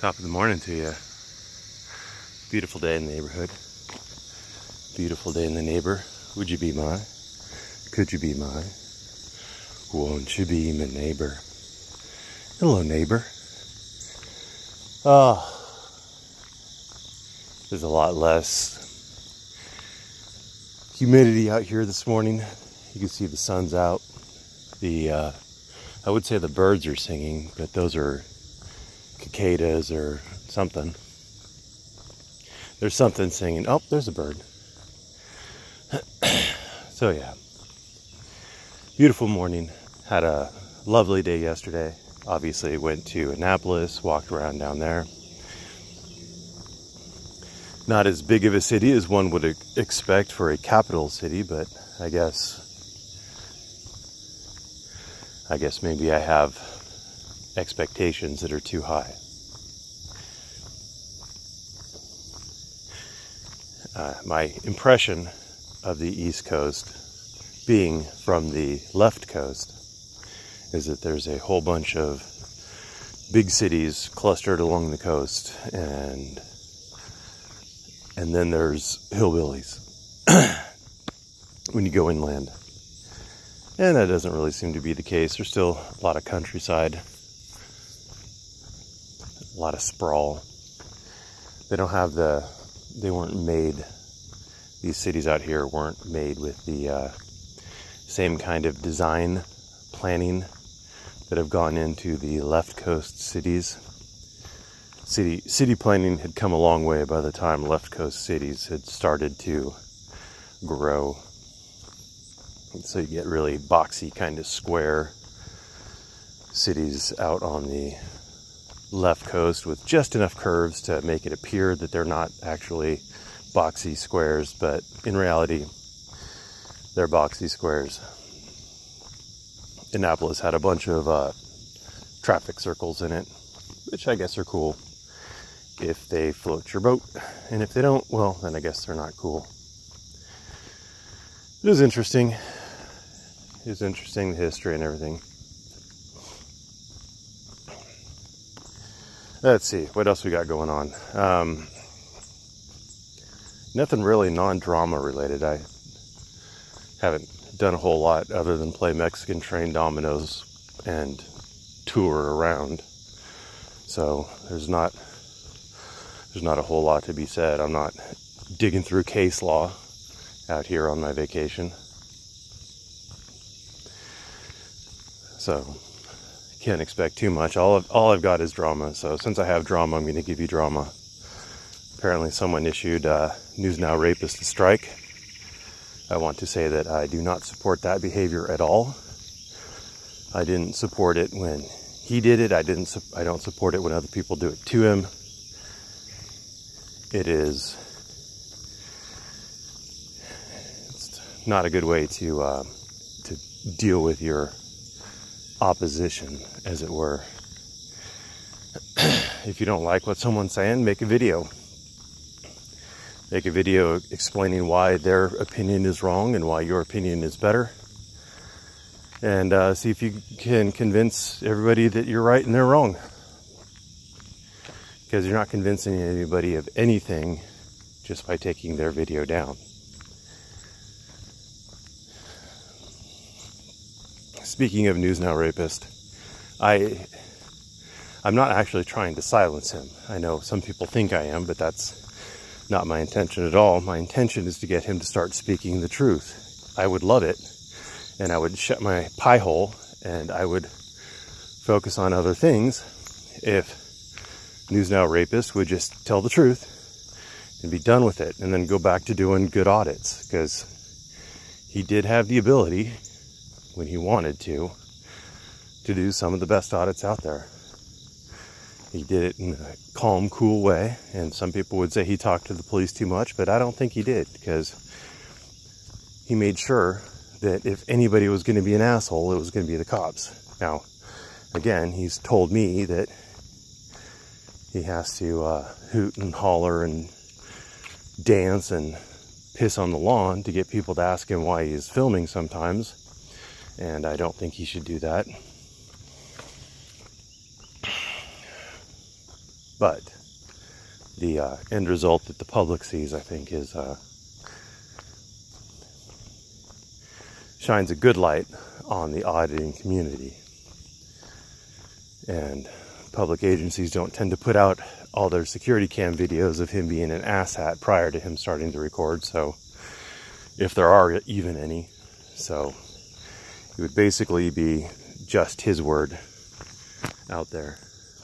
Top of the morning to you. Beautiful day in the neighborhood. Beautiful day in the neighbor. Would you be my? Could you be my? Won't you be my neighbor? Hello, neighbor. Oh, there's a lot less humidity out here this morning. You can see the sun's out. I would say the birds are singing, but those are cicadas or something. There's something singing. Oh, there's a bird. So yeah, beautiful morning. Had a lovely day yesterday. Obviously went to Annapolis, walked around down there. Not as big of a city as one would expect for a capital city, but I guess maybe I have expectations that are too high. My impression of the East Coast, being from the left coast, is that there's a whole bunch of big cities clustered along the coast, and then there's hillbillies when you go inland. And that doesn't really seem to be the case. There's still a lot of countryside, a lot of sprawl. These cities out here weren't made with the same kind of design planning that have gone into the left coast cities. City planning had come a long way by the time left coast cities had started to grow. So you get really boxy kind of square cities out on the left coast with just enough curves to make it appear that they're not actually boxy squares, but in reality they're boxy squares. Annapolis had a bunch of traffic circles in it, which I guess are cool if they float your boat, and if they don't, well, then I guess they're not cool. It was interesting. It was interesting, the history and everything. Let's see, what else we got going on? Nothing really non-drama related. I haven't done a whole lot other than play Mexican train dominoes and tour around. So there's not a whole lot to be said. I'm not digging through case law out here on my vacation. So can't expect too much. All I've got is drama. So since I have drama, I'm going to give you drama. Apparently someone issued News Now Rapist a strike. I want to say that I do not support that behavior at all. I didn't support it when he did it. I don't support it when other people do it to him. It's not a good way to deal with your opposition, as it were. If you don't like what someone's saying, make a video. Make a video explaining why their opinion is wrong and why your opinion is better. And see if you can convince everybody that you're right and they're wrong. Because you're not convincing anybody of anything just by taking their video down. Speaking of News Now Rapist, I'm not actually trying to silence him. I know some people think I am, but that's not my intention at all. My intention is to get him to start speaking the truth. I would love it, and I would shut my pie hole, and I would focus on other things if News Now Rapist would just tell the truth and be done with it, and then go back to doing good audits, because he did have the ability, when he wanted to do some of the best audits out there. He did it in a calm, cool way, and some people would say he talked to the police too much, but I don't think he did, because he made sure that if anybody was going to be an asshole, it was going to be the cops. Now, again, he's told me that he has to hoot and holler and dance and piss on the lawn to get people to ask him why he's filming sometimes, and I don't think he should do that. But the end result that the public sees, I think, is shines a good light on the auditing community. And public agencies don't tend to put out all their security cam videos of him being an asshat prior to him starting to record, so if there are even any. So it would basically be just his word out there.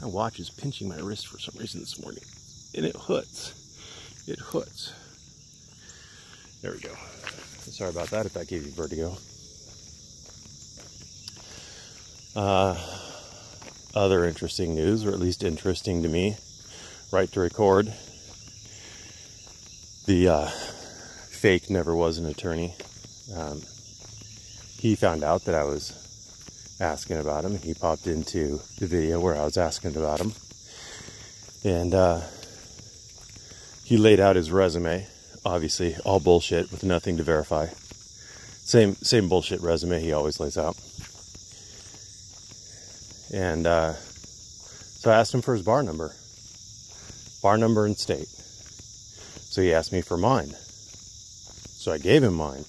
My watch is pinching my wrist for some reason this morning, and it hoots. It hoots. There we go. Sorry about that if that gave you vertigo. Other interesting news, or at least interesting to me, right to record. The fake never was an attorney. He found out that I was asking about him, and he popped into the video where I was asking about him. And he laid out his resume, obviously all bullshit with nothing to verify. Same bullshit resume he always lays out. And so I asked him for his bar number and state. So he asked me for mine. So I gave him mine.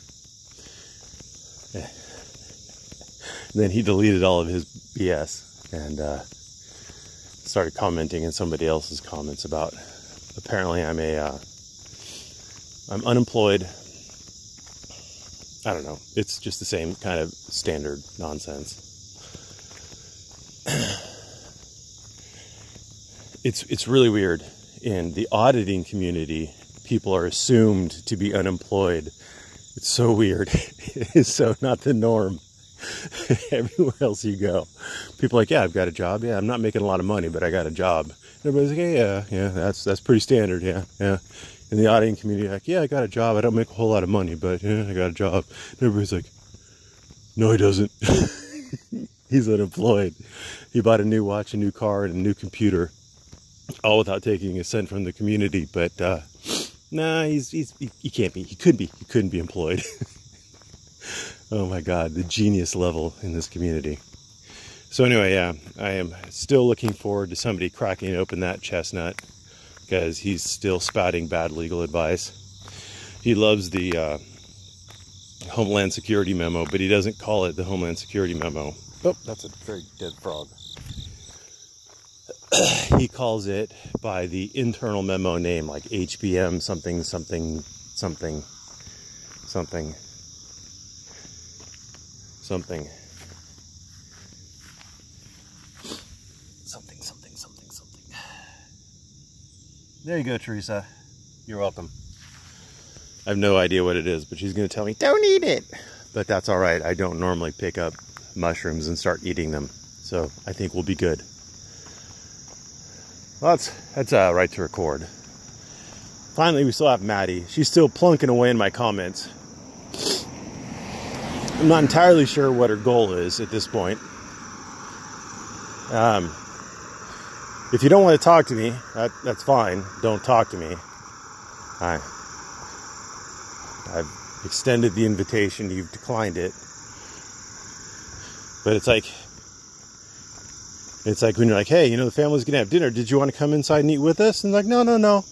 And then he deleted all of his BS and started commenting in somebody else's comments about, apparently I'm unemployed. I don't know. It's just the same kind of standard nonsense. It's really weird. In the auditing community, people are assumed to be unemployed. It's so weird. It is so not the norm. Everywhere else you go, people are like, yeah, I've got a job. Yeah, I'm not making a lot of money, but I got a job. And everybody's like, hey, yeah, that's pretty standard. Yeah. In the auditing community, like, yeah, I got a job. I don't make a whole lot of money, but yeah, I got a job. And everybody's like, no, he doesn't. He's unemployed. He bought a new watch, a new car, and a new computer, all without taking a cent from the community. But nah, he can't be. He couldn't be employed. Oh my God, the genius level in this community. So anyway, yeah, I am still looking forward to somebody cracking open that chestnut, because he's still spouting bad legal advice. He loves the Homeland Security memo, but he doesn't call it the Homeland Security memo. Oh, that's a very dead frog. He calls it by the internal memo name, like HBM something, something, something, something, something. Something, something, something, something. There you go, Teresa. You're welcome. I have no idea what it is, but she's going to tell me, don't eat it. But that's all right. I don't normally pick up mushrooms and start eating them. So I think we'll be good. Well, that's right to record. Finally, we still have Maddie. She's still plunking away in my comments. I'm not entirely sure what her goal is at this point. If you don't want to talk to me, that's fine. Don't talk to me. I've extended the invitation. You've declined it. But it's like when you're like, hey, you know, the family's going to have dinner. Did you want to come inside and eat with us? And they're like, no.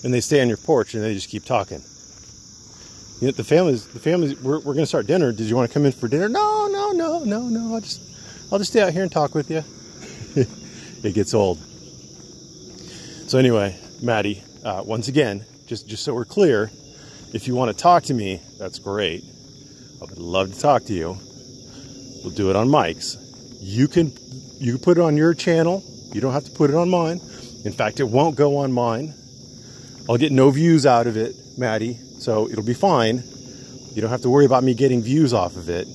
And they stay on your porch and they just keep talking. You know, the families, we're going to start dinner. Did you want to come in for dinner? No. I'll just stay out here and talk with you. It gets old. So anyway, Maddie, once again, just so we're clear, if you want to talk to me, that's great. I would love to talk to you. We'll do it on mics. You can put it on your channel. You don't have to put it on mine. In fact, it won't go on mine. I'll get no views out of it, Maddie. So it'll be fine. You don't have to worry about me getting views off of it.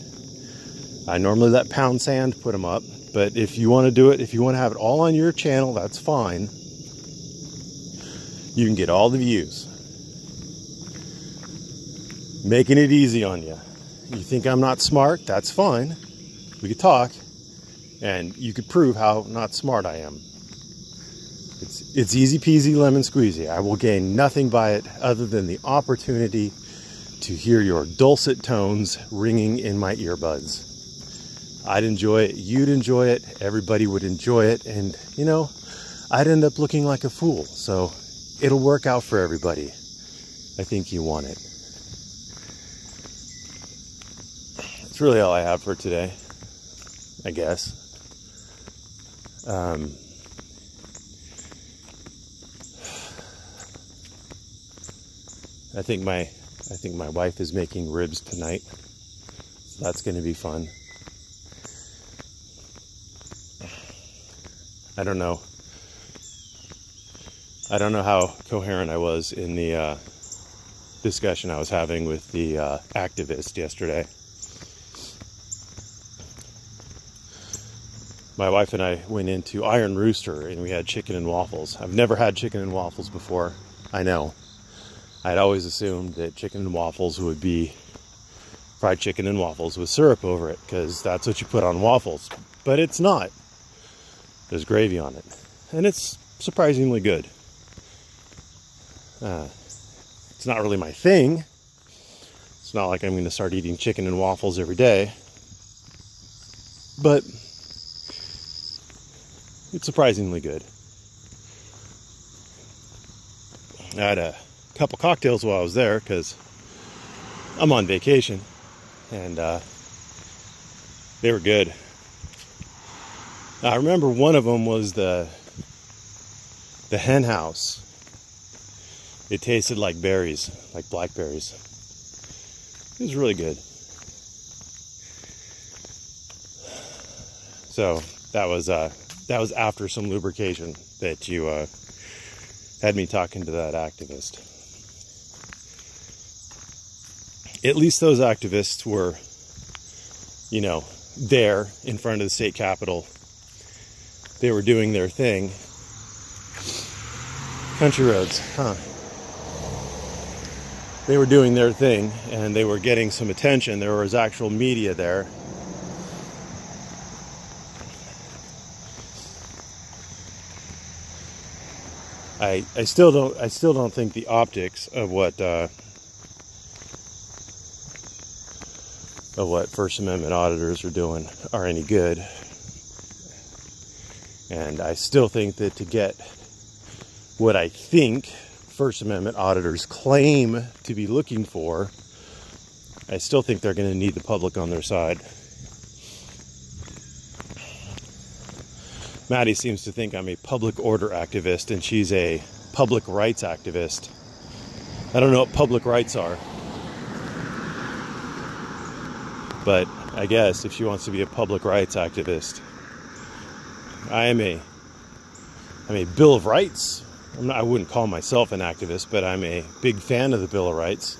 I normally let Pound Sand put them up. But if you want to do it, if you want to have it all on your channel, that's fine. You can get all the views. Making it easy on you. You think I'm not smart? That's fine. We could talk. And you could prove how not smart I am. It's easy peasy lemon squeezy. I will gain nothing by it other than the opportunity to hear your dulcet tones ringing in my earbuds. I'd enjoy it. You'd enjoy it. Everybody would enjoy it. And, you know, I'd end up looking like a fool. So it'll work out for everybody. I think you want it. That's really all I have for today, I guess. I think my wife is making ribs tonight, so that's going to be fun. I don't know how coherent I was in the discussion I was having with the activist yesterday. My wife and I went into Iron Rooster and we had chicken and waffles. I've never had chicken and waffles before. I know. I'd always assumed that chicken and waffles would be fried chicken and waffles with syrup over it, because that's what you put on waffles. But it's not. There's gravy on it. And it's surprisingly good. It's not really my thing. It's not like I'm going to start eating chicken and waffles every day. But it's surprisingly good. I had a couple cocktails while I was there because I'm on vacation, and they were good. I remember one of them was the hen house. It tasted like berries, like blackberries. It was really good. So that was after some lubrication that you had me talking to that activist. At least those activists were, there in front of the state capitol. They were doing their thing. Country roads, huh? They were doing their thing, and they were getting some attention. There was actual media there. I still don't think the optics of what First Amendment auditors are doing are any good. And I still think that to get what I think First Amendment auditors claim to be looking for, I still think they're going to need the public on their side. Maddie seems to think I'm a public order activist, and she's a public rights activist. I don't know what public rights are, but I guess if she wants to be a public rights activist, I'm a Bill of Rights. I wouldn't call myself an activist, but I'm a big fan of the Bill of Rights.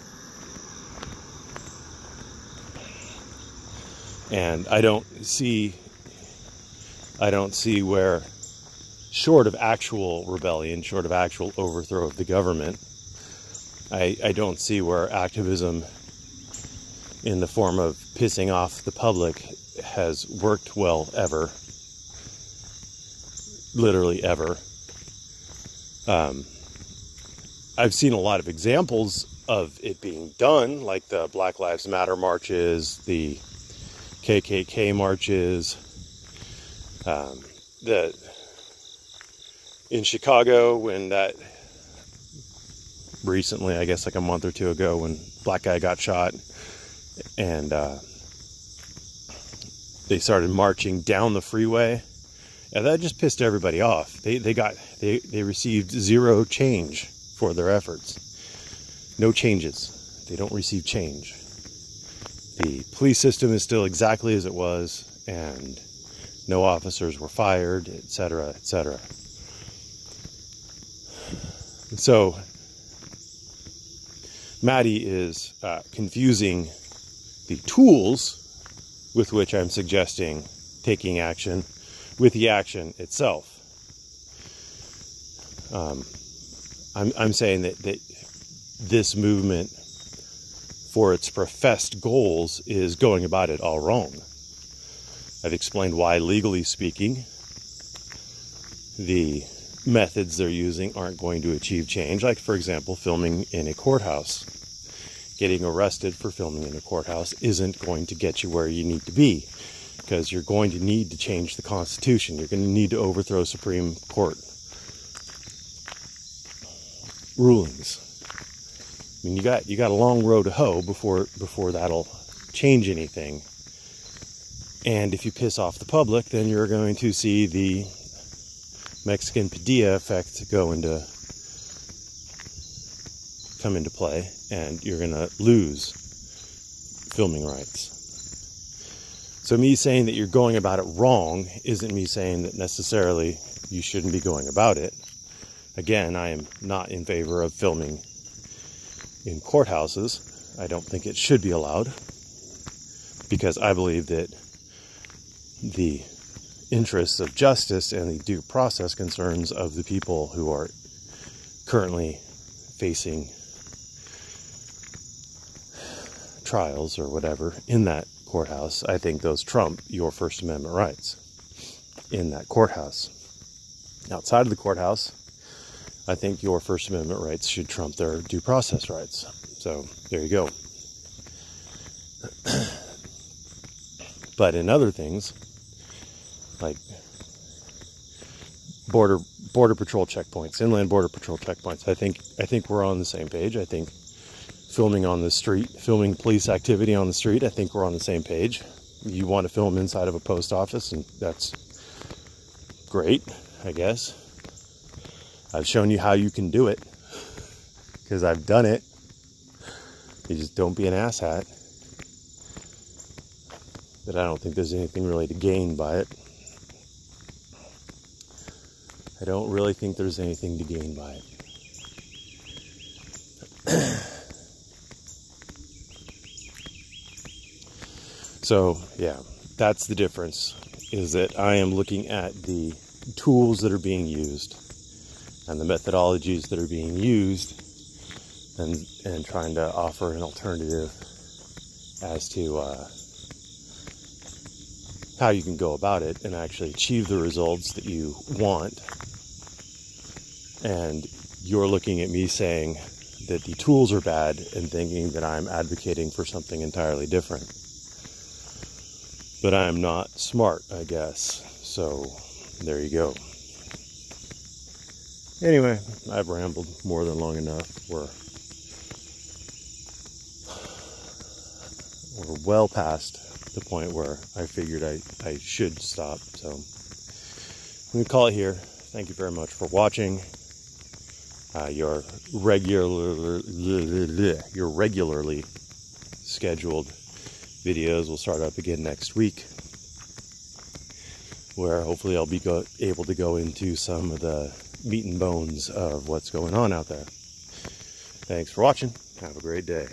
And I don't see where, short of actual rebellion, short of actual overthrow of the government, I don't see where activism in the form of pissing off the public has worked well ever. Literally ever. I've seen a lot of examples of it being done, like the Black Lives Matter marches, the KKK marches, in Chicago, when that recently, I guess like a month or two ago, when black guy got shot, and they started marching down the freeway, and that just pissed everybody off. They received zero change for their efforts. No changes. They don't receive change. The police system is still exactly as it was, and no officers were fired, etc., etc. So Maddie is confusing the tools with which I'm suggesting taking action with the action itself. I'm saying that this movement, for its professed goals, is going about it all wrong. I've explained why, legally speaking, the methods they're using aren't going to achieve change. Like, for example, filming in a courthouse. Getting arrested for filming in a courthouse isn't going to get you where you need to be, because you're going to need to change the Constitution. You're going to need to overthrow Supreme Court. rulings. I mean, you got a long road to hoe before that'll change anything. And if you piss off the public, then you're going to see the Mexican Padilla effect come into play, and you're going to lose filming rights. So me saying that you're going about it wrong isn't me saying that necessarily you shouldn't be going about it. Again, I am not in favor of filming in courthouses. I don't think it should be allowed, because I believe that the interests of justice and the due process concerns of the people who are currently facing trials or whatever in that courthouse, I think those trump your First Amendment rights in that courthouse. Outside of the courthouse, I think your First Amendment rights should trump their due process rights. So there you go. But in other things, like border patrol checkpoints, inland border patrol checkpoints, I think we're on the same page. I think filming on the street, filming police activity on the street, I think we're on the same page. You want to film inside of a post office, and that's great, I guess. I've shown you how you can do it, because I've done it. You just don't be an asshat. But I don't think there's anything really to gain by it. I don't really think there's anything to gain by it. So, yeah, that's the difference, is that I am looking at the tools that are being used and the methodologies that are being used, and trying to offer an alternative as to how you can go about it and actually achieve the results that you want. And you're looking at me saying that the tools are bad and thinking that I'm advocating for something entirely different. But I'm not smart, I guess. So there you go. Anyway, I've rambled more than long enough. We're well past the point where I figured I should stop. So I'm going to call it here. Thank you very much for watching. Your regularly scheduled videos will start up again next week, where hopefully I'll be able to go into some of the meat and bones of what's going on out there. Thanks for watching. Have a great day.